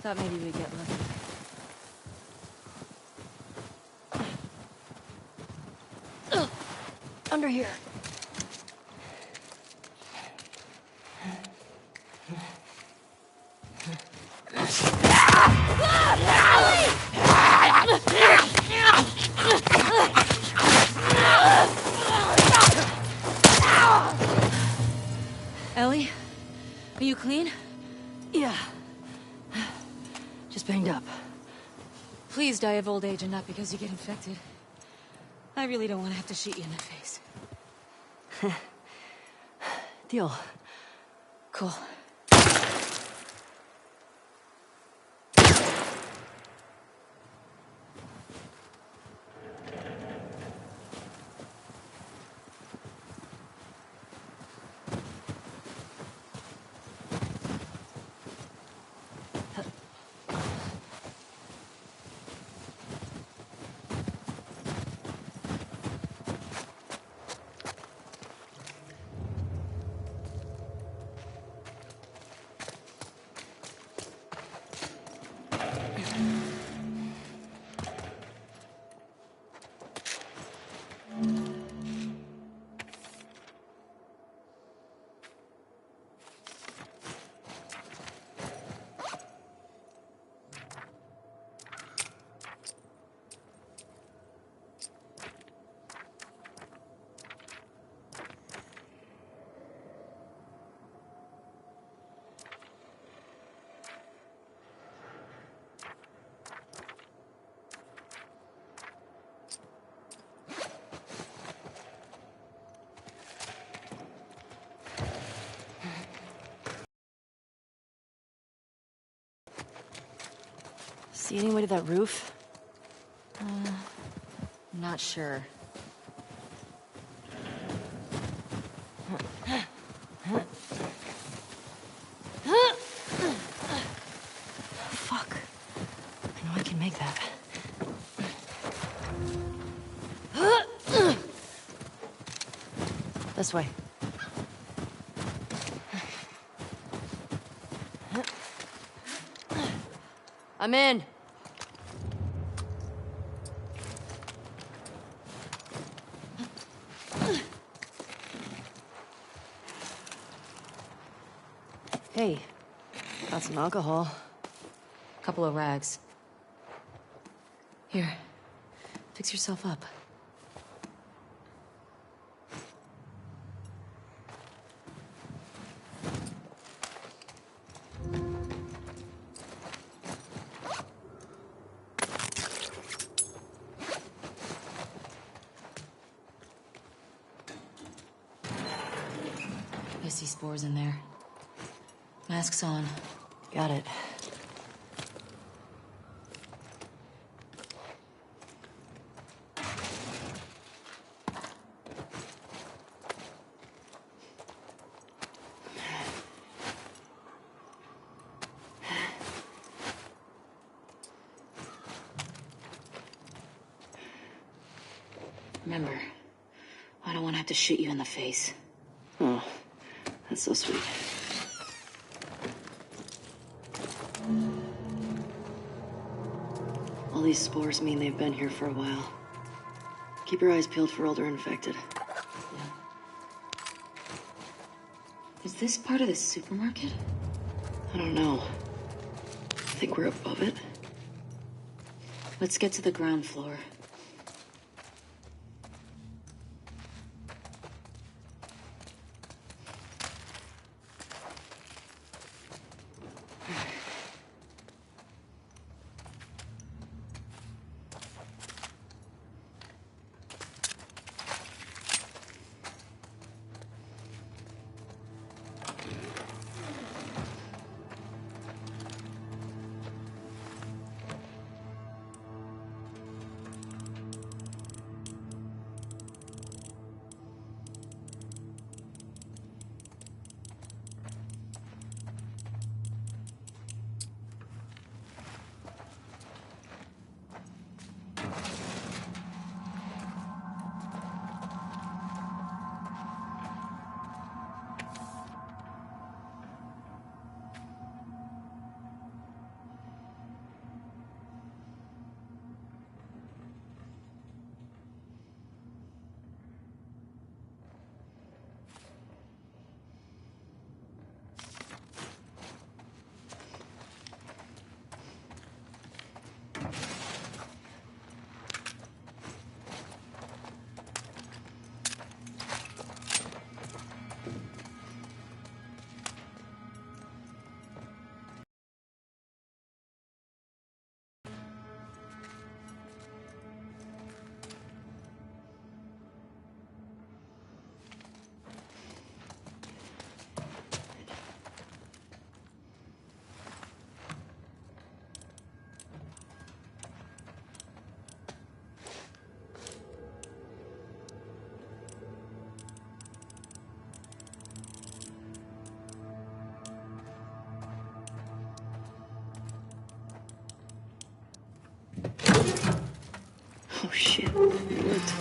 Thought maybe we'd get lucky. Under here. Ellie, are you clean? Yeah. Just banged up. Please die of old age and not because you get infected. I really don't want to have to shoot you in the face. Deal. Cool. See any way to that roof? Not sure. Fuck. I know I can make that. This way. I'm in. Hey, got some alcohol. Couple of rags. Here, fix yourself up. I see spores in there. Mask's on. Got it. Remember, I don't want to have to shoot you in the face. Oh, that's so sweet. All these spores mean they've been here for a while. Keep your eyes peeled for older infected. Yeah. Is this part of the supermarket? I don't know. I think we're above it. Let's get to the ground floor. Oh shit, it worked.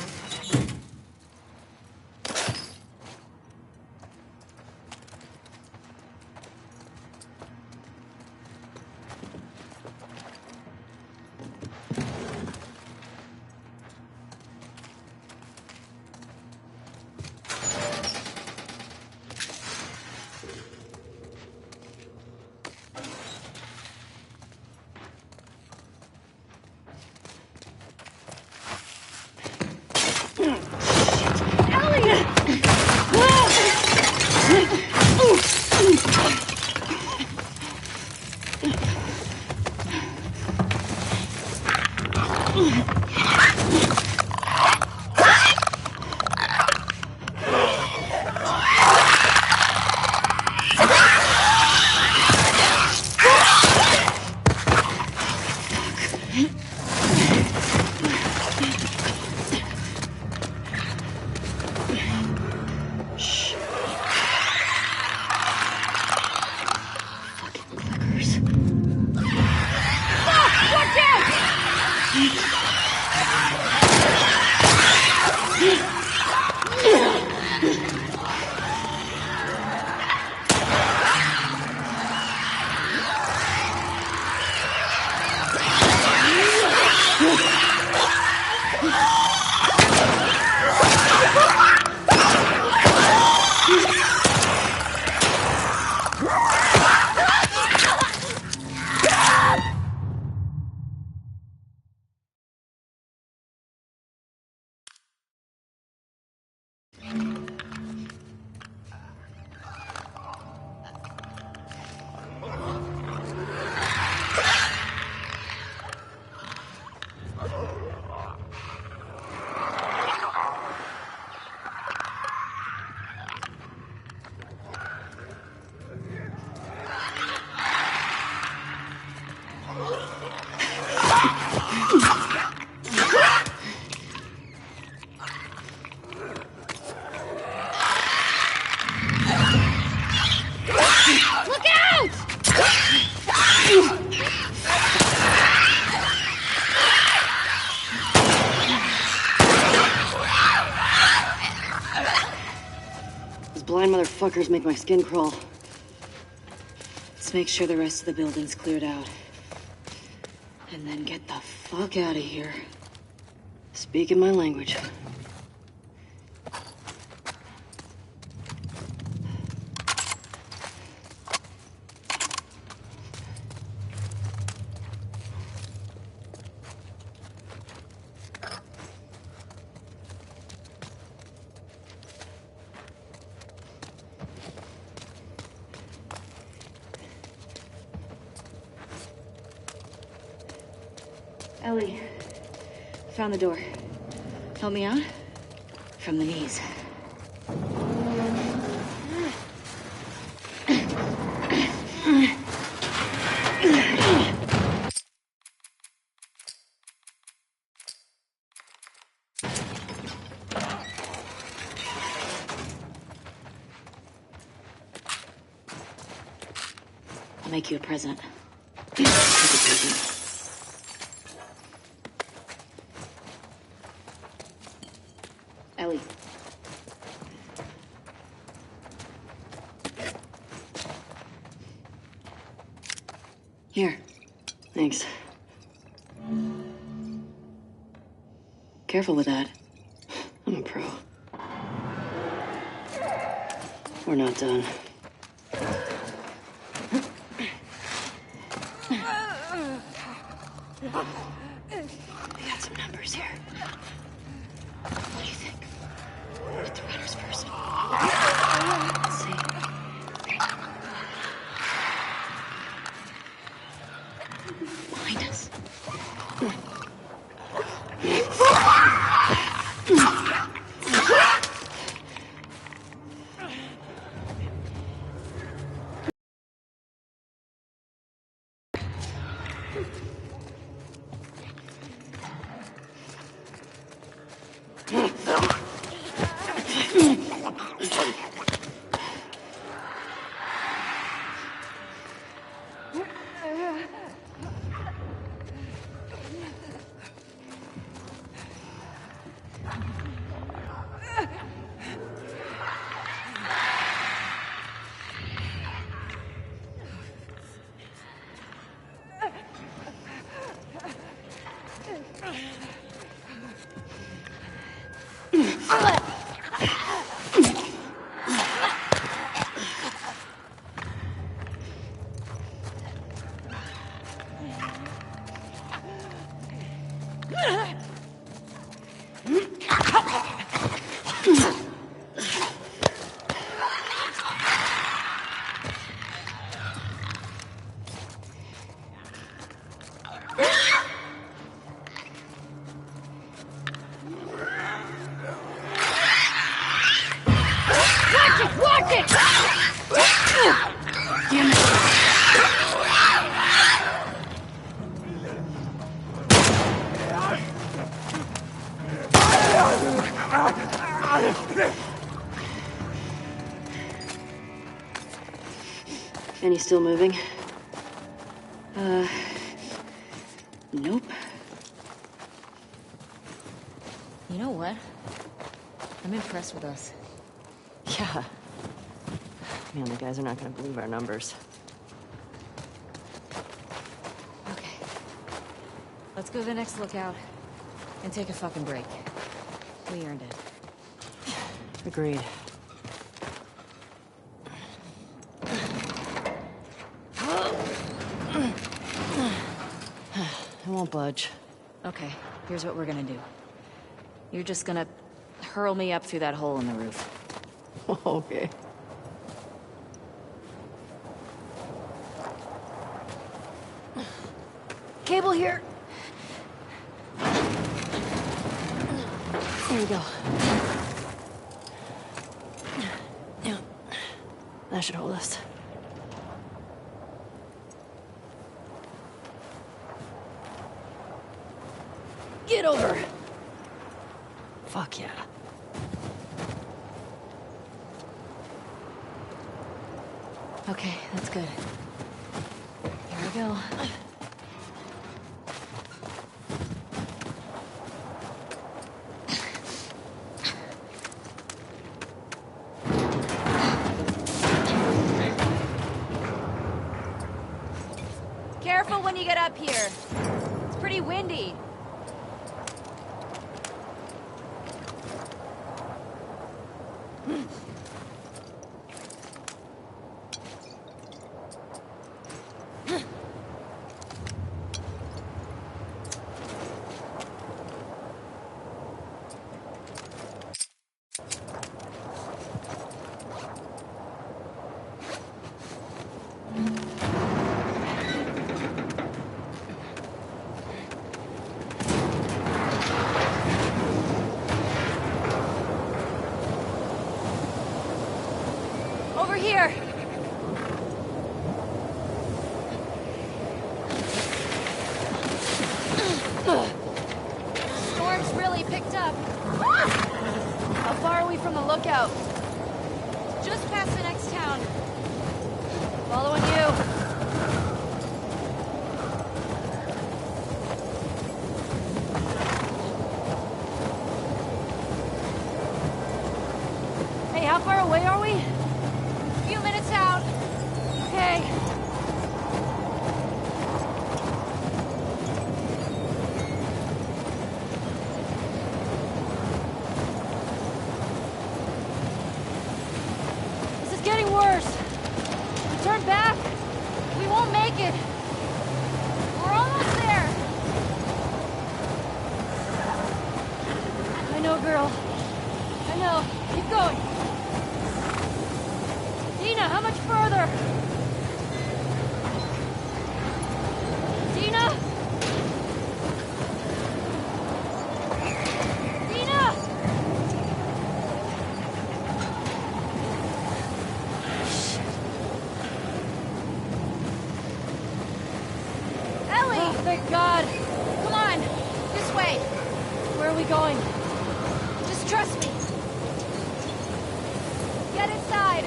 Those blind motherfuckers make my skin crawl. Let's make sure the rest of the building's cleared out. And then get the fuck out of here. Speaking my language. Ellie, found the door. Help me out? From the knees. I'll make you a present. Take a present. Ellie. Here. Thanks. Careful with that. I'm a pro. We're not done. We got some numbers here. What do you think? Hit the runners first. Let's see. Behind us. And he's still moving? Nope. You know what? I'm impressed with us. Yeah. Man, the guys are not gonna believe our numbers. Okay. Let's go to the next lookout and take a fucking break. We earned it. Agreed. I won't budge. Okay, here's what we're gonna do. You're just gonna hurl me up through that hole in the roof. Okay. Cable here! There we go. Yeah. That should hold us. Get over! Fuck yeah. Okay, that's good. Here we go. Careful when you get up here. It's pretty windy. Over here! Storm's really picked up. How far are we from the lookout? Just past the next town. Following you. Hey, how far away are we? Few minutes out. Okay. This is getting worse. We turn back. We won't make it. We're almost there. I know, girl. I know. Keep going. Dina, how much further? Dina? Dina! Ellie! Oh, thank God. Come on. This way. Where are we going? Just trust me. Get inside.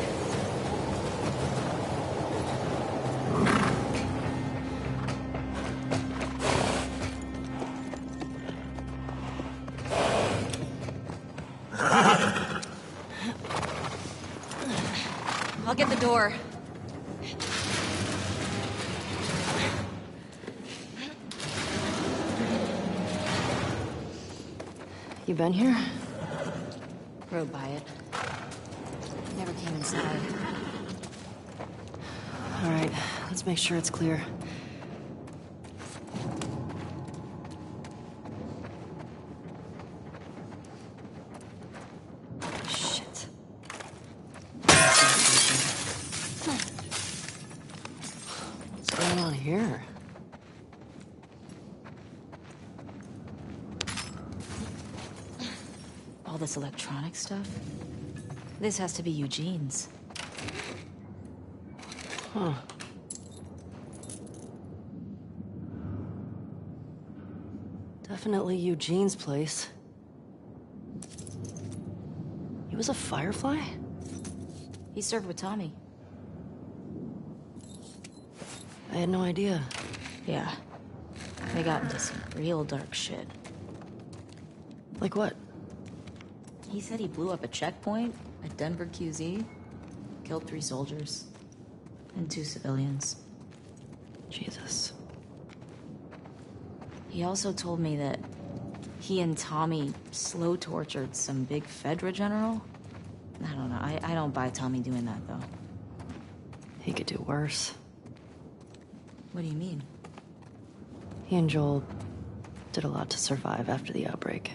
I'll get the door. You been here? Rode by it. Never came inside. All right, let's make sure it's clear. Shit. What's going on here? All this electronic stuff? This has to be Eugene's. Huh. Definitely Eugene's place. He was a Firefly? He served with Tommy. I had no idea. Yeah. They got into some real dark shit. Like what? He said he blew up a checkpoint at Denver QZ, killed 3 soldiers, and 2 civilians. Jesus. He also told me that he and Tommy slow tortured some big Fedra general. I don't know. I don't buy Tommy doing that, though. He could do worse. What do you mean? He and Joel did a lot to survive after the outbreak.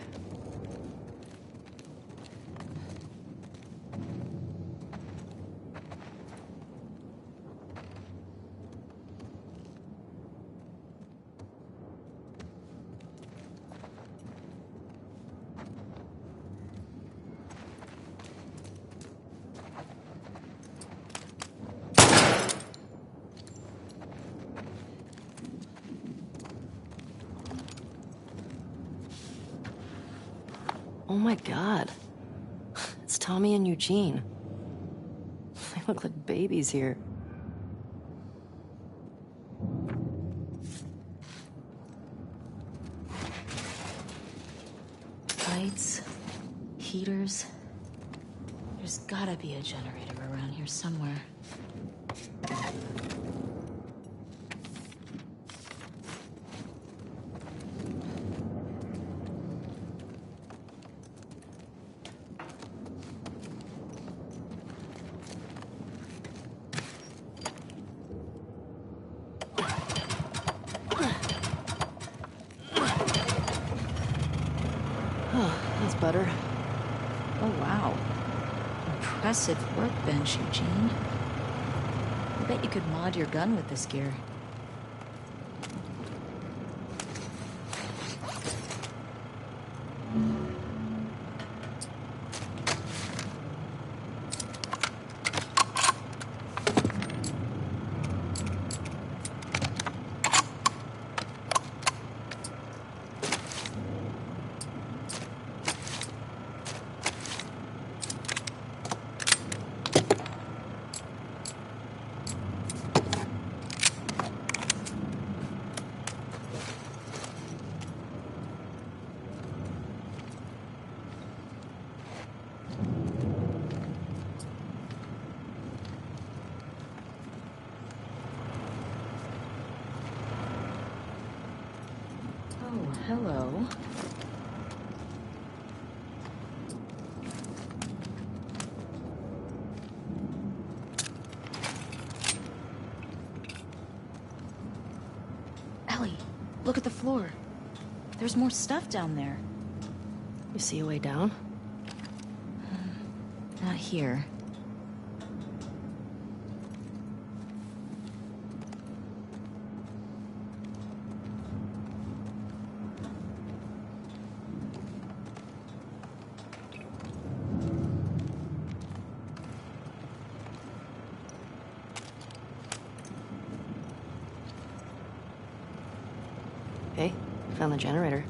Oh my god. It's Tommy and Eugene. They look like babies here. Lights, heaters. There's gotta be a generator around here somewhere. That's better. Oh, wow. Impressive workbench, Eugene. I bet you could mod your gun with this gear. Oh, hello. Ellie, look at the floor. There's more stuff down there. You see a way down? Not here. Hey, found the generator.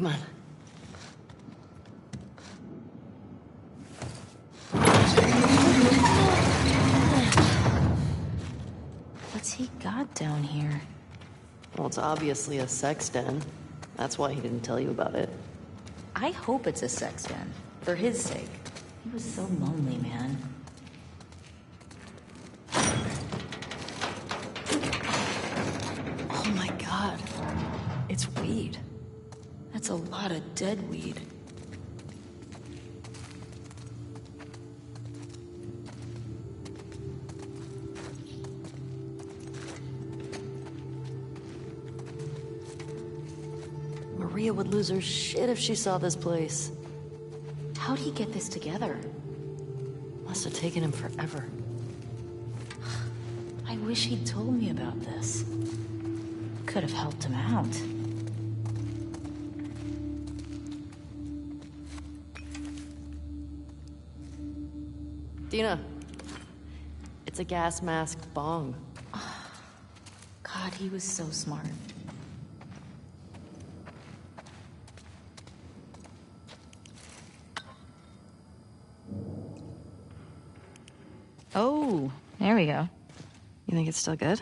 Come on. What's he got down here? Well, it's obviously a sex den. That's why he didn't tell you about it. I hope it's a sex den. For his sake. He was so lonely, man. Oh my god. It's weed. That's a lot of dead weed. Maria would lose her shit if she saw this place. How'd he get this together? Must have taken him forever. I wish he'd told me about this. Could have helped him out. Dina. It's a gas mask bong. God, he was so smart. Oh, there we go. You think it's still good?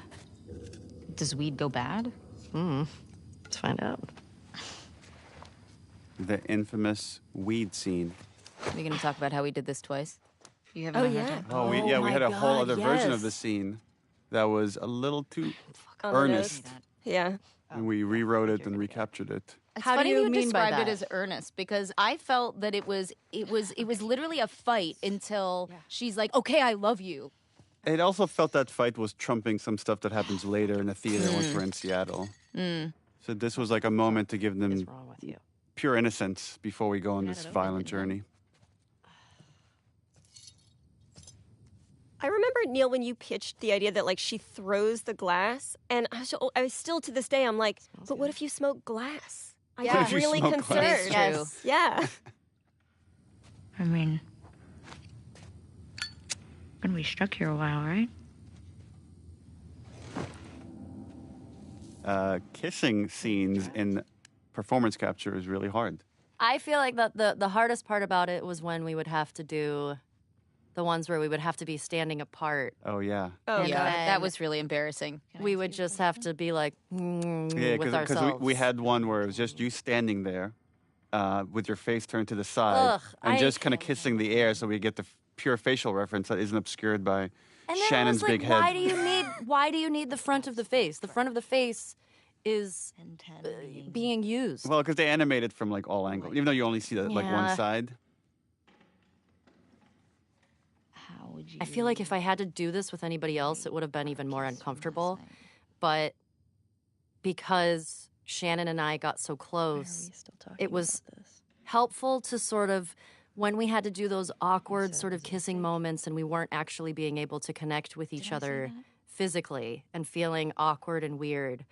Does weed go bad? Let's find out. The infamous weed scene. We're gonna talk about how we did this twice. You haven't. Oh, heard yeah. it? Oh, we my had a whole God, other version of yes. the scene that was a little too On the earnest, nose. Yeah. and we rewrote it and recaptured it. It's How do funny you you mean by described it that? as earnest because I felt that it was literally a fight until she's like, "Okay, I love you." It also felt that fight was trumping some stuff that happens later in the theater once we're in Seattle. So this was like a moment to give What's them wrong with you? pure innocence before we go on this violent journey. I remember, Neil, when you pitched the idea that, like, she throws the glass, and I was still, to this day, I'm like, but what if you smoke glass? I Yeah. get What if you really smoke concerned. glass? It is true. Yeah. I mean, gonna be stuck here a while, right? Kissing scenes in performance capture is really hard. I feel like that the hardest part about it was when we would have to do the ones where we would have to be standing apart. Oh, yeah. Oh, Yeah, God. that was really embarrassing. We would just have to be like Yeah, with because ourselves. we had one where it was just you standing there with your face turned to the side Ugh, and just kind of kissing the air so we get the pure facial reference that isn't obscured by And then Shannon's I was like, big head. why do you need the front of the face? The front of the face is being used. Well, because they animate it from like all angles, even though you only see that like one Yeah. side. How would you... I feel like if I had to do this with anybody else, it would have been even more uncomfortable. But because Shannon and I got so close, it was helpful to sort of, when we had to do those awkward sort of kissing moments and we weren't actually being able to connect with each other physically and feeling awkward and weird,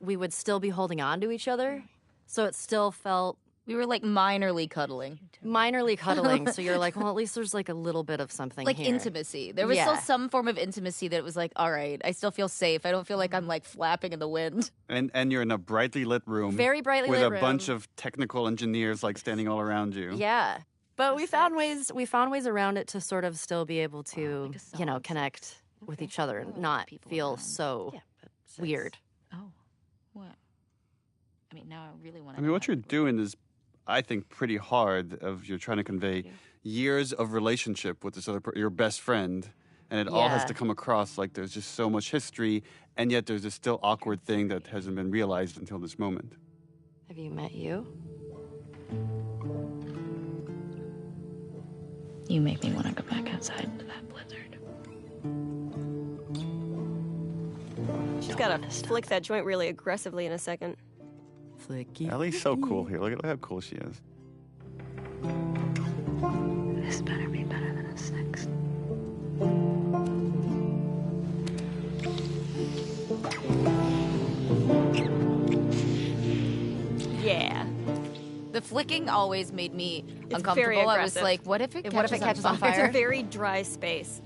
we would still be holding on to each other. So it still felt We were like minorly cuddling, minorly cuddling. So you're like, well, at least there's like a little bit of something like here. intimacy. There was still Yeah. some form of intimacy that it was like, all right, I still feel safe. I don't feel like I'm like flapping in the wind. And you're in a brightly lit room. Very brightly with lit a room. bunch of technical engineers like standing all around you. Yeah. But we found ways around it to sort of still be able to, connect with each other and not feel so weird. Oh, what? I mean, now I really want I to... mean, what you're doing is, I think, pretty hard. You're trying to convey years of relationship with this other your best friend, and it all has Yeah. to come across like there's just so much history, and yet there's this still awkward thing that hasn't been realized until this moment. Have you met you? You make me want to go back outside into that blizzard. She's got to flick that joint really aggressively in a second. Flicky. Ellie's so cool here. Look at how cool she is. This better be better than us next. Yeah. The flicking always made me It's uncomfortable. very I was aggressive. like, what if it catches on It's fire? a very dry space.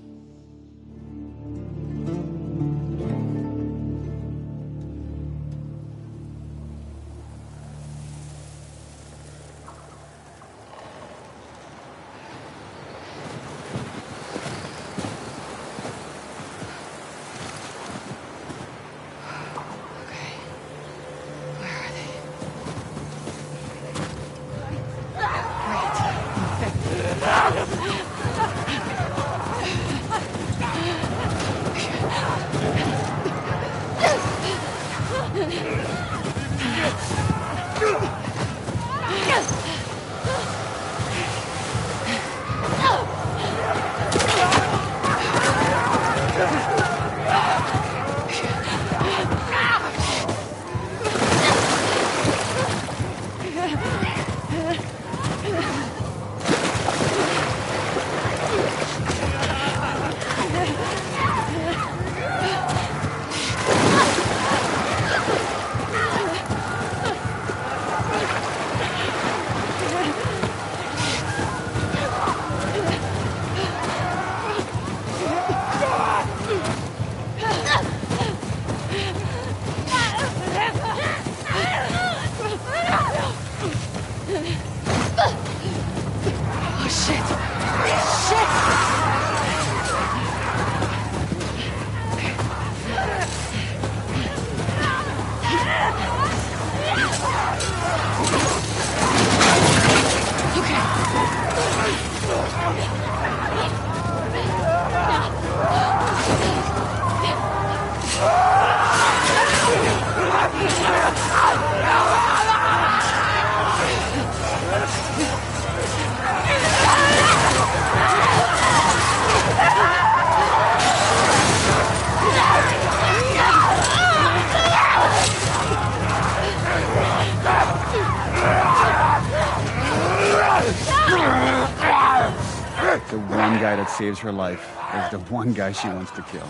the one guy that saves her life is the one guy she wants to kill.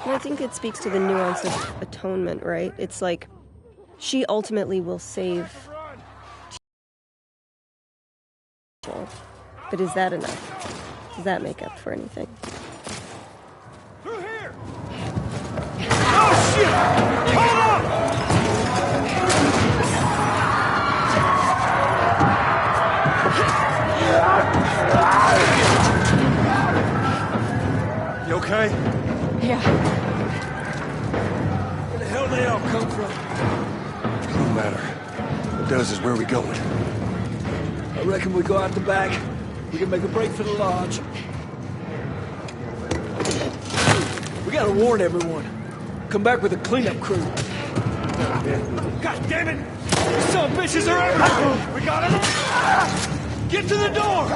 And I think it speaks to the nuance of atonement, right? It's like, she ultimately will save... But is that enough? Does that make up for anything? Through here! Oh, shit! Hold up! You okay? Yeah. Where the hell they all come from? It don't matter. What does is where we going. I reckon we go out the back. We can make a break for the lodge. We gotta warn everyone. Come back with a cleanup crew. God damn it! These son of bitches are everywhere! We got him! Get to the door!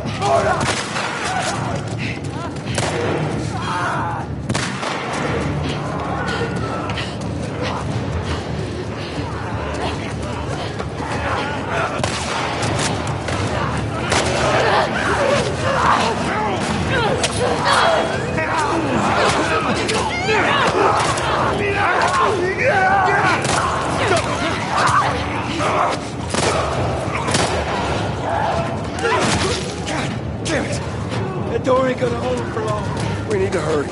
Damn it! That door ain't gonna hold him for long. We need to hurry.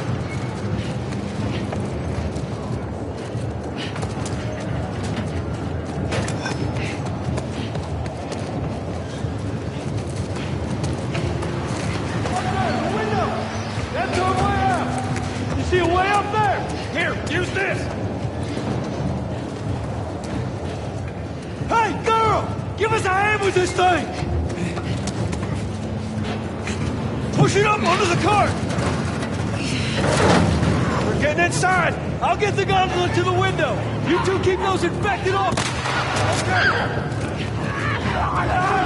That's our way out! You see a way up there? Here, use this! Hey, girl! Give us a hand with this thing! Push it up onto the cart! We're getting inside! I'll get the gondola to the window! You two keep those infected off! Okay!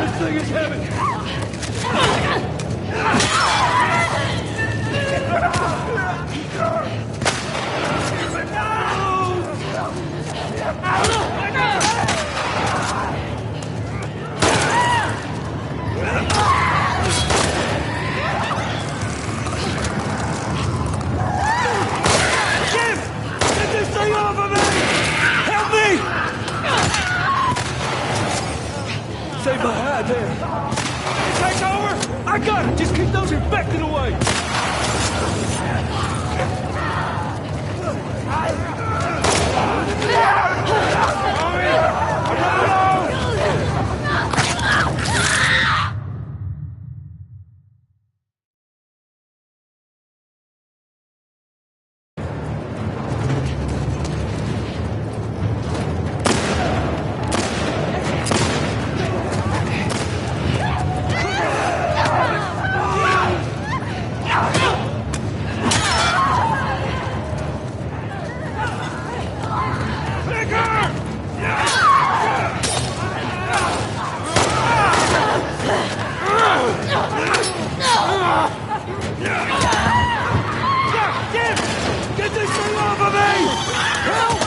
This thing is heavy! Get this thing off of me! Help me! Stay behind there. Take over! I got it! Just keep those infected away! Get this thing off of me! Help!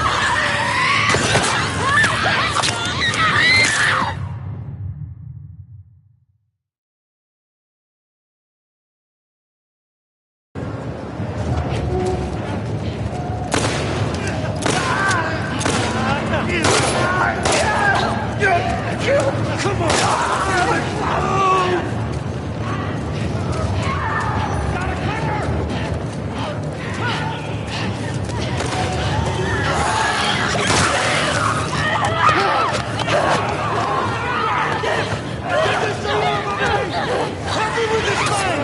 Come on! Got a clicker! Get this thing off of me! Help me with this thing!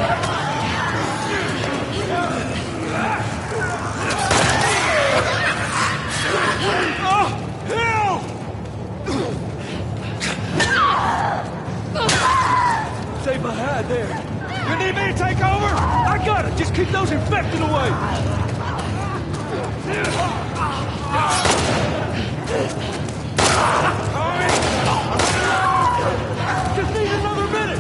Oh, hell! Stay behind there. You need me to take over? I got it. Just keep those infected away. Just need another minute.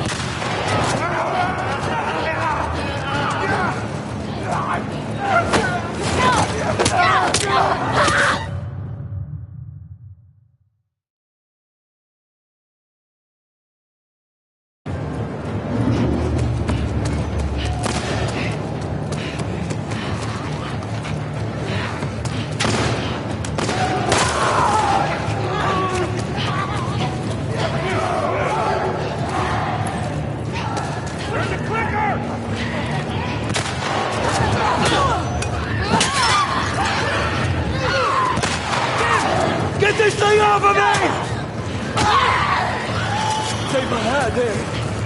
right there.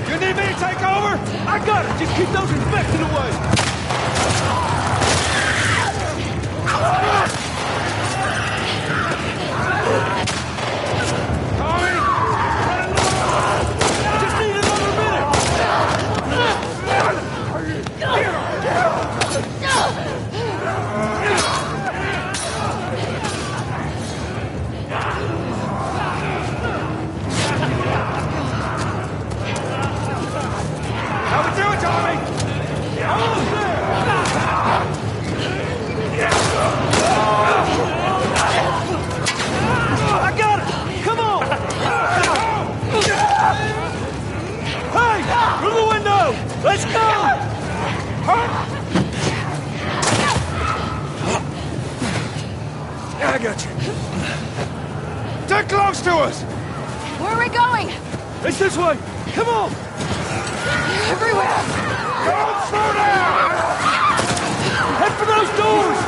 You need me to take over? I got it. Just keep those infected away. Tommy! Just need another minute. How we doing, Tommy? Almost there! I got it! Come on! Hey! Through the window! Let's go! Yeah, I got you. Stay close to us! Where are we going? It's this way! Come on! Everywhere! Don't slow down! Head for those doors!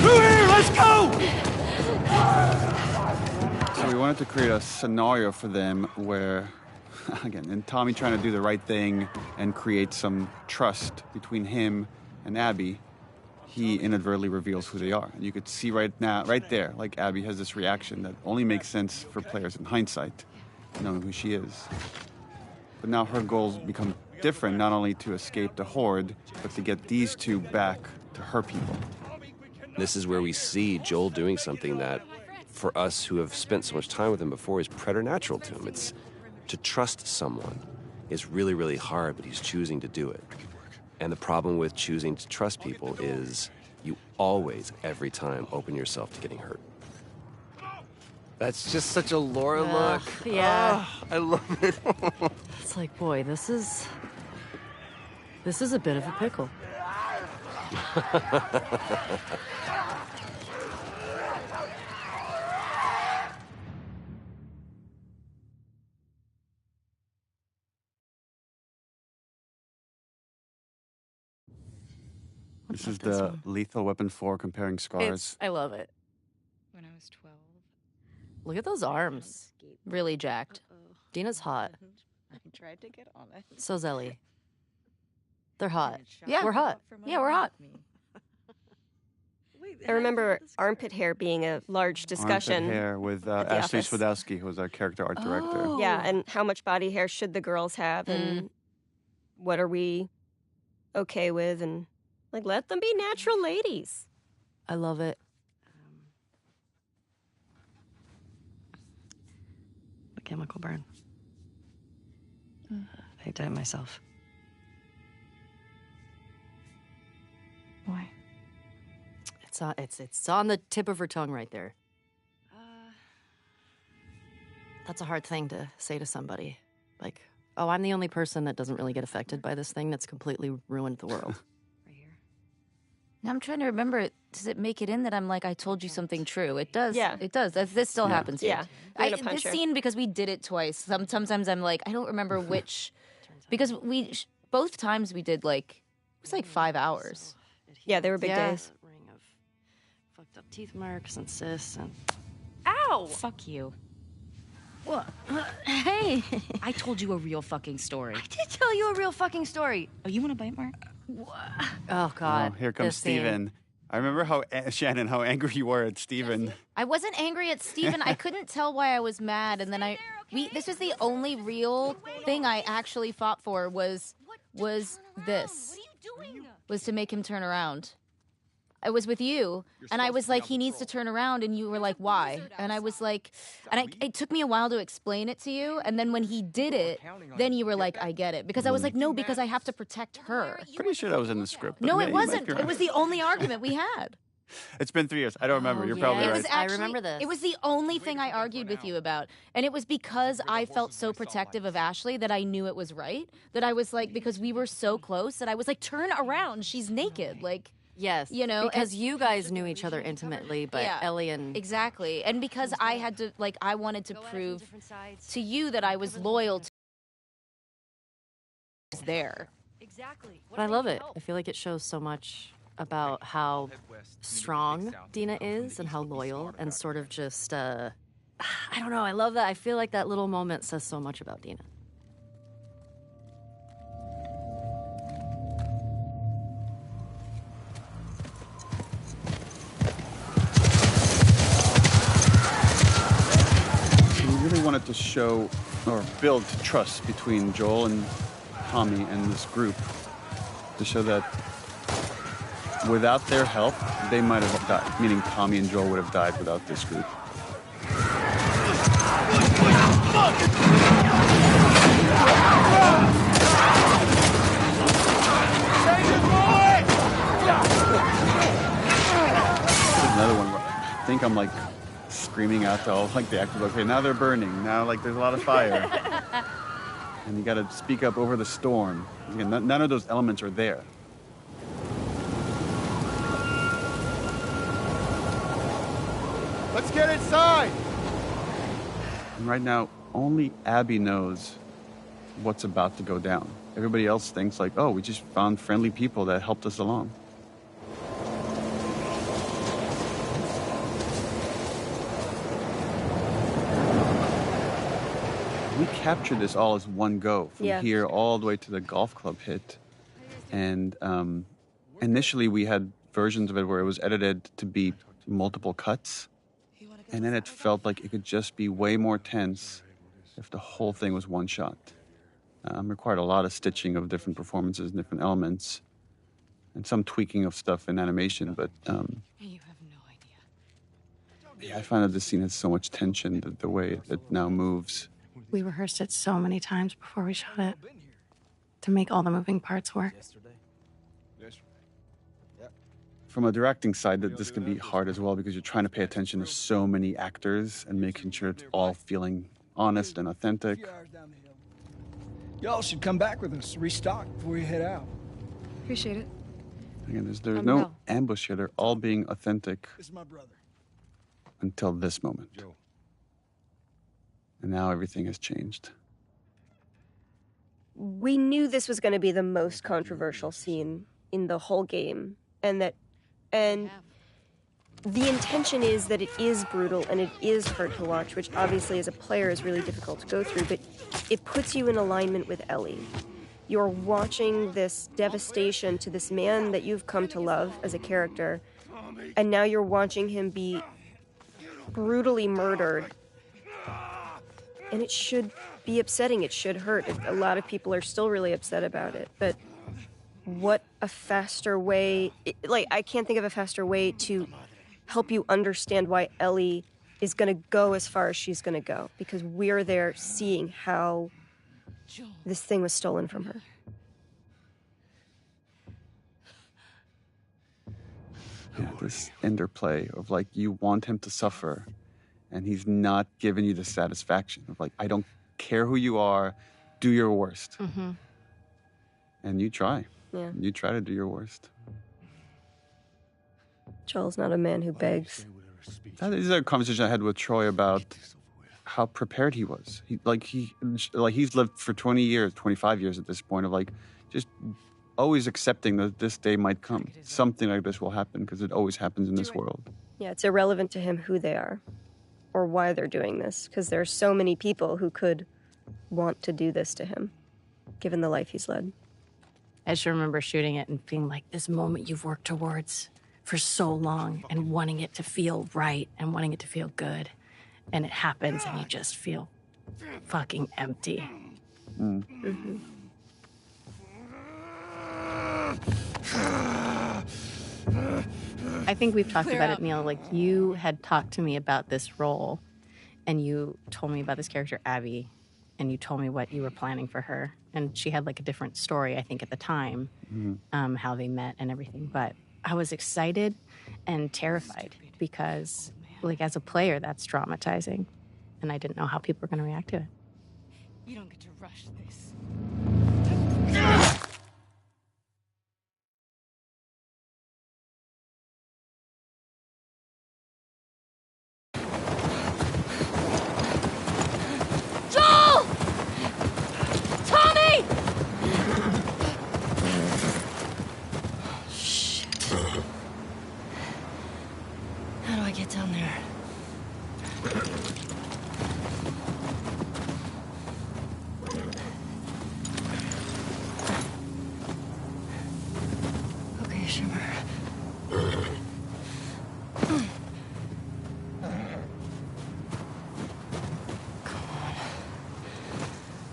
Through here, let's go! So we wanted to create a scenario for them where, again, and Tommy trying to do the right thing and create some trust between him and Abby, he inadvertently reveals who they are. And you could see right now, right there, like Abby has this reaction that only makes sense for players in hindsight, knowing who she is. But now her goals become different, not only to escape the Horde, but to get these two back to her people. This is where we see Joel doing something that, for us who have spent so much time with him before, is preternatural to him. It's to trust someone is really, really hard, but he's choosing to do it. And the problem with choosing to trust people is you always, every time, open yourself to getting hurt. That's just such a Laura look. Yeah. Oh, I love it. It's like, boy, this is a bit of a pickle. This is the Lethal Weapon 4 comparing scars. I love it. When I was 12. Look at those arms. Really jacked. Dina's hot. I tried to get on it. So's Ellie. They're hot. Yeah. We're hot. Yeah, we're hot. I remember armpit hair being a large discussion. Armpit hair with the Ashley office. Swadowski, who was our character art director. Oh. Yeah, and how much body hair should the girls have, and what are we okay with, and like let them be natural ladies. I love it. A chemical burn. I did it myself. Why? It's on the tip of her tongue right there. That's a hard thing to say to somebody. Like, oh, I'm the only person that doesn't really get affected by this thing that's completely ruined the world. Right here. Now I'm trying to remember, does it make it in that I'm like, I told you something true? It does. Yeah. It does. This still happens here. Yeah. You're gonna punch This her. scene, because we did it twice, sometimes I'm like, I don't remember which, because both times we did like, it was like 5 hours. Yeah, they were big days. Ring of fucked up teeth marks and cysts and... Ow! Fuck you. What? Hey! I told you a real fucking story. I did tell you a real fucking story. Oh, you want a bite, Mark? Oh, God. Oh, here comes this scene. Steven. I remember how, Shannon, how angry you were at Steven. I wasn't angry at Steven. I couldn't tell why I was mad, and then this was the only real thing I actually fought for was this. Was to make him turn around. I was with you, and I was like, he needs to turn around, and you were like, why? And I was like, it took me a while to explain it to you, and then when he did it, then you were like, I get it. Because I was like, no, because I have to protect her. Pretty sure that was in the script. but No, you it might wasn't. be It right. was the only argument we had. It's been 3 years. I don't remember. Oh, You're yeah. probably It right. was actually, I remember this. It was the only thing I argued with you about. And it was because I felt so protective of Ashley that I knew it was right. That I was like, because we were so close, that I was like, turn around. She's naked. Like, Yes. you know, because you guys knew each other intimately, but Yeah. Ellie and... exactly. And because I had to, like, I wanted to prove to you that I was loyal to there. But I love it. I feel like it shows so much about how strong Dina is and how loyal and sort of just I don't know. I love that. I feel like that little moment says so much about Dina. We really wanted to show or build trust between Joel and Tommy and this group to show that without their help, they might have died, meaning Tommy and Joel would have died without this group. Another one where I think I'm like screaming out to all like the actors, okay, now they're burning, now like there's a lot of fire. And you gotta speak up over the storm. Again, none of those elements are there. Let's get inside! And right now, only Abby knows what's about to go down. Everybody else thinks like, oh, we just found friendly people that helped us along. We captured this all as one go, from here all the way to the golf club hit. And initially we had versions of it where it was edited to be multiple cuts. And then it felt like it could just be way more tense if the whole thing was one shot. Required a lot of stitching of different performances and different elements, and some tweaking of stuff in animation. But You have no idea. yeah, I find that this scene has so much tension, the way it now moves. We rehearsed it so many times before we shot it to make all the moving parts work. From a directing side, that this can be hard as well because you're trying to pay attention to so many actors and making sure it's all feeling honest and authentic. Y'all should come back with us, restock before you head out. Appreciate it. Again, there's no ambush here. They're all being authentic This is my brother. until this moment. And now everything has changed. We knew this was going to be the most controversial scene in the whole game, and the intention is that it is brutal and it is hard to watch, which obviously as a player is really difficult to go through, but it puts you in alignment with Ellie. You're watching this devastation to this man that you've come to love as a character, and now you're watching him be brutally murdered. And it should be upsetting, it should hurt. A lot of people are still really upset about it, but what a faster way, I can't think of a faster way to help you understand why Ellie is going to go as far as she's going to go, because we're there seeing how this thing was stolen from her. Yeah, this interplay of like, you want him to suffer, and he's not giving you the satisfaction of like, I don't care who you are, do your worst. Mm-hmm. And you try. Yeah. You try to do your worst. Joel's not a man who begs. That is a conversation I had with Troy about how prepared he was. He's lived for 20 years, 25 years at this point of like, just always accepting that this day might come. Something like this will happen because it always happens in this world. Yeah, it's irrelevant to him who they are or why they're doing this, because there are so many people who could want to do this to him, given the life he's led. I just remember shooting it and being like, this moment you've worked towards for so long and wanting it to feel right and wanting it to feel good. And it happens and you just feel fucking empty. Mm. Mm-hmm. I think we've talked about it, Neil. Like, you had talked to me about this role and you told me about this character, Abby, and you told me what you were planning for her. And she had like a different story, I think, at the time, how they met and everything. But I was excited and terrified because, like, as a player, that's traumatizing. And I didn't know how people were going to react to it. You don't get to rush this. Joel! Tommy! How do I get down there? Shimmer. Come on.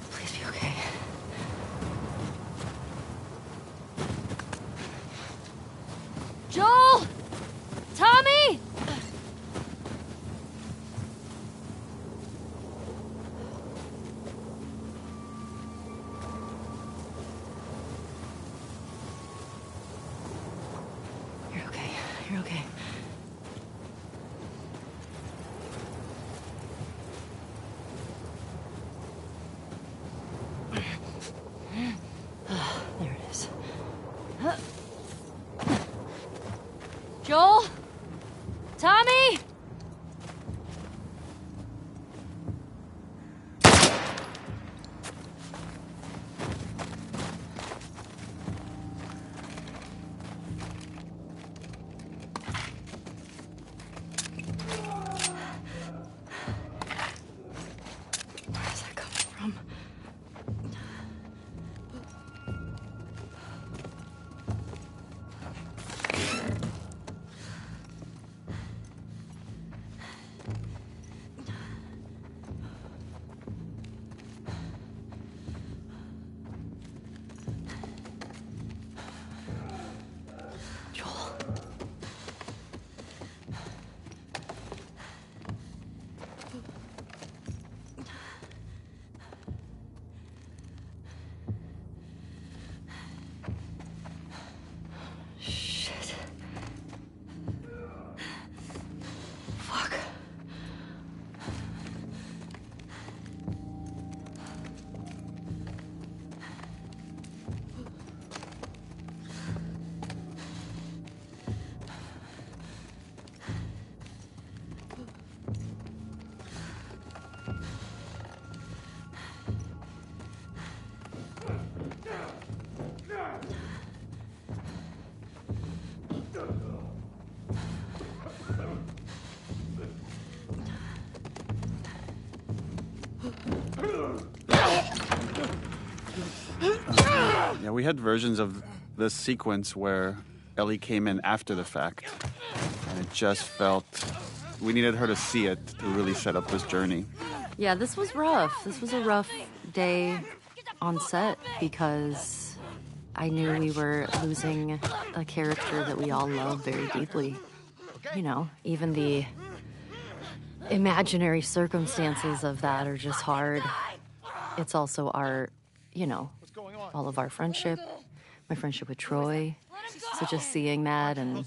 Please be okay. Joel! Tommy! You're okay. You're okay. There it is. Joel? Tommy? Where's that coming from? Joel. Shit. Fuck. Yeah, we had versions of this sequence where Ellie came in after the fact, and it just felt we needed her to see it to really set up this journey. Yeah, this was rough. This was a rough day on set because I knew we were losing a character that we all love very deeply. You know, even the imaginary circumstances of that are just hard. It's also our, you know, all of our friendship, my friendship with Troy. So just seeing that and...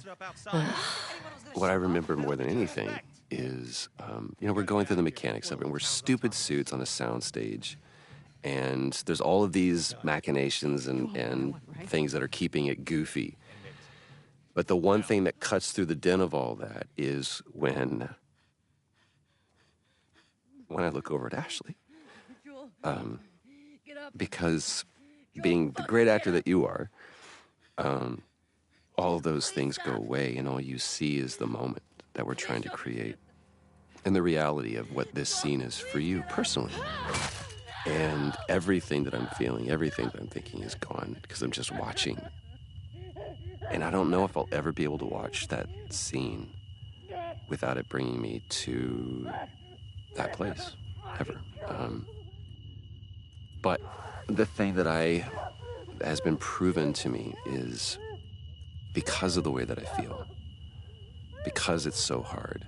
What I remember more than anything is, you know, we're going through the mechanics of it, and we're stupid suits on a soundstage, and there's all of these machinations and things that are keeping it goofy. But the one thing that cuts through the din of all that is when I look over at Ashley. Because being the great actor that you are, all of those things go away, and all you see is the moment that we're trying to create and the reality of what this scene is for you personally. And everything that I'm feeling, everything that I'm thinking is gone because I'm just watching. And I don't know if I'll ever be able to watch that scene without it bringing me to that place, ever. But the thing that has been proven to me is because of the way that I feel, because it's so hard,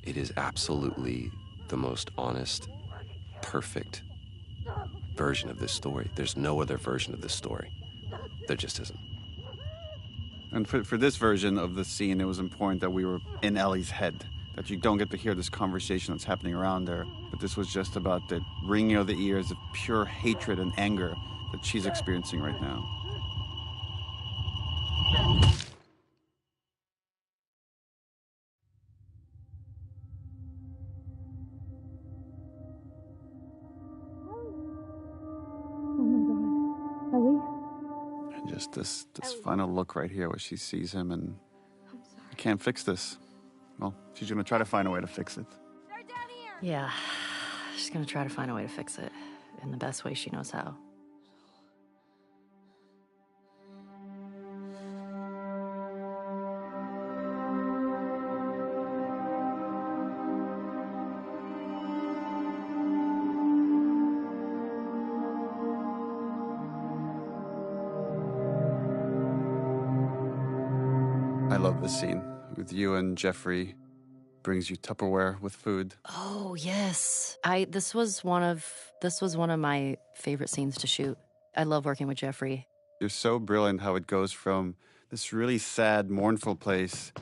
it is absolutely the most honest, perfect version of this story. There's no other version of this story. There just isn't. And for this version of the scene, it was important that we were in Ellie's head, that you don't get to hear this conversation that's happening around her. But this was just about the ringing of the ears of pure hatred and anger that she's experiencing right now. And just this final look right here where she sees him and I can't fix this. Well, she's gonna try to find a way to fix it. Yeah, she's gonna try to find a way to fix it in the best way she knows how. I love this scene with you and Jeffrey. Brings you Tupperware with food. Oh yes, this was one of my favorite scenes to shoot. I love working with Jeffrey. You're so brilliant how it goes from this really sad, mournful place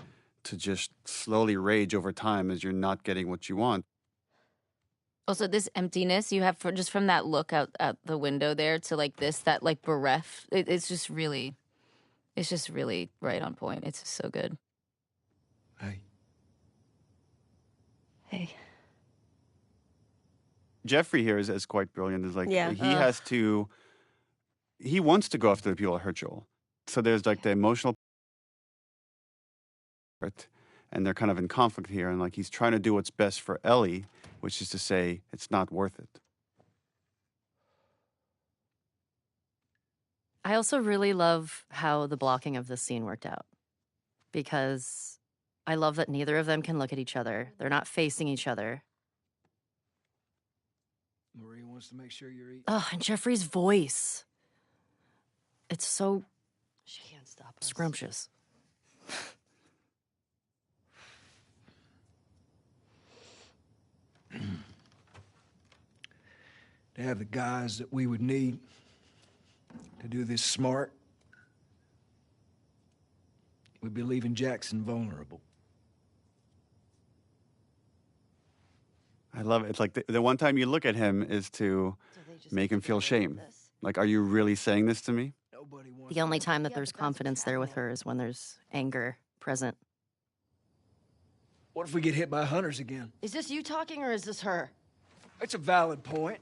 to just slowly rage over time as you're not getting what you want. Also, this emptiness you have just from that look out the window there to like this, that like bereft. It's just really right on point. It's just so good. Hey. Hey. Jeffrey here is quite brilliant. Is like Yeah. he wants to go after the people that hurt Joel. So there's like the emotional part, and they're kind of in conflict here, and like he's trying to do what's best for Ellie, which is to say it's not worth it. I also really love how the blocking of this scene worked out, because I love that neither of them can look at each other. They're not facing each other. Maria wants to make sure you're eating. Oh, and Jeffrey's voice. It's so She can't stop us. scrumptious. To have the guys that we would need to do this smart, we'd be leaving Jackson vulnerable. I love it. It's like the one time you look at him is to make him feel shame. Like, are you really saying this to me? The only time that there's confidence there with her is when there's anger present. What if we get hit by hunters again? Is this you talking or is this her? It's a valid point.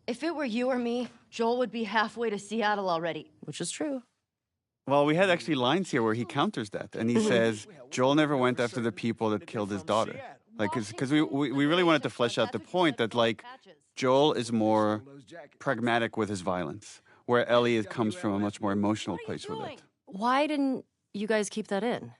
If it were you or me, Joel would be halfway to Seattle already. Which is true. Well, we had actually lines here where he counters that, and he says Joel never went after the people that killed his daughter. Like, because we really wanted to flesh out the point that like Joel is more pragmatic with his violence, where Ellie comes from a much more emotional place with it. Why didn't you guys keep that in?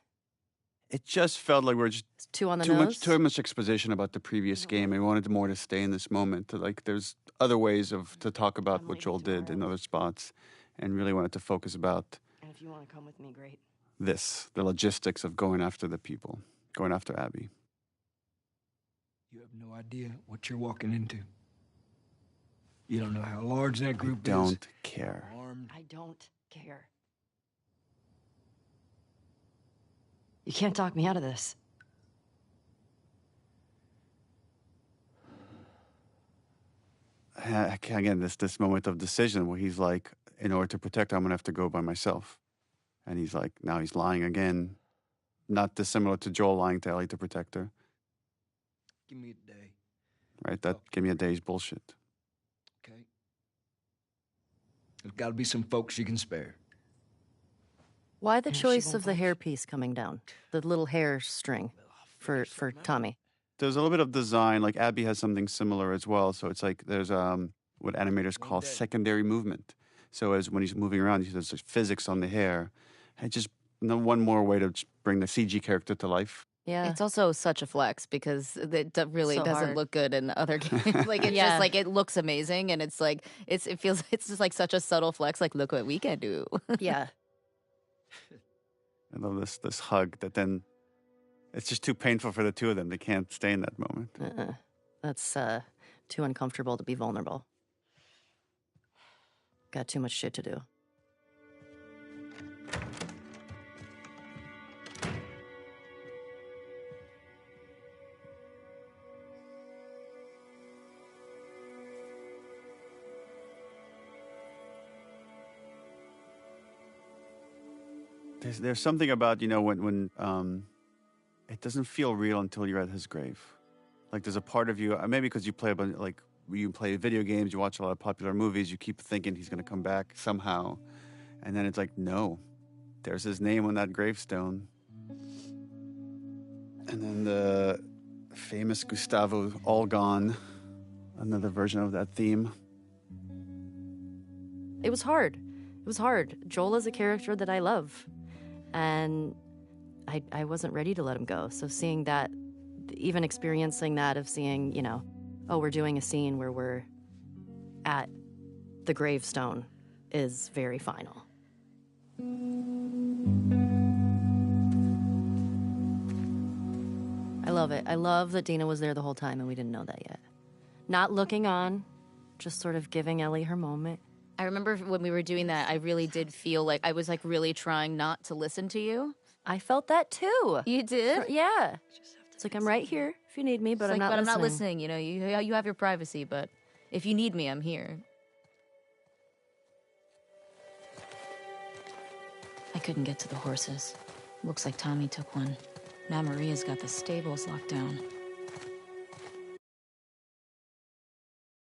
It just felt like we're just Too on the nose? too much exposition about the previous game, and we wanted more to stay in this moment. Like, there's other ways to talk about what Joel did in other spots, and really wanted to focus about And if you want to come with me, great. the logistics of going after the people, going after Abby. You have no idea what you're walking into. You don't know how large that group is. Don't care. I don't care. You can't talk me out of this. Again, this moment of decision where he's like, in order to protect her, I'm going to have to go by myself. And he's like, now he's lying again. Not dissimilar to Joel lying to Ellie to protect her. Give me a day, Right? That give me a day's bullshit. okay? There's got to be some folks you can spare. Why the choice of the hairpiece coming down? The little hair string for Tommy. There's a little bit of design, like Abby has something similar as well. So it's like there's what animators call secondary movement. So as when he's moving around, there's physics on the hair. And just one more way to bring the CG character to life. Yeah. It's also such a flex because it really So doesn't hard. look good in other games. Like it's Yeah. just like it looks amazing, and it's like it feels it's just like such a subtle flex. Like look what we can do. Yeah. I love this hug that then it's just too painful for the two of them. They can't stay in that moment. That's too uncomfortable to be vulnerable. Got too much shit to do. There's something about, when it doesn't feel real until you're at his grave. Like there's a part of you, maybe because you play you play video games, you watch a lot of popular movies, you keep thinking he's going to come back somehow. And then it's like, no, there's his name on that gravestone. And then the famous Gustavo All Gone, another version of that theme. It was hard. It was hard. Joel is a character that I love. And I wasn't ready to let him go. So seeing that, even experiencing that of seeing, oh, we're doing a scene where we're at the gravestone is very final. I love it. I love that Dina was there the whole time and we didn't know that yet. Not looking on, just sort of giving Ellie her moment. I remember when we were doing that, I really did feel like I was like really trying not to listen to you. I felt that too. You did? Yeah. It's like, I'm right here if you need me, but I'm not listening. I'm not listening. You know, you have your privacy, but if you need me, I'm here. I couldn't get to the horses. Looks like Tommy took one. Now Maria's got the stables locked down.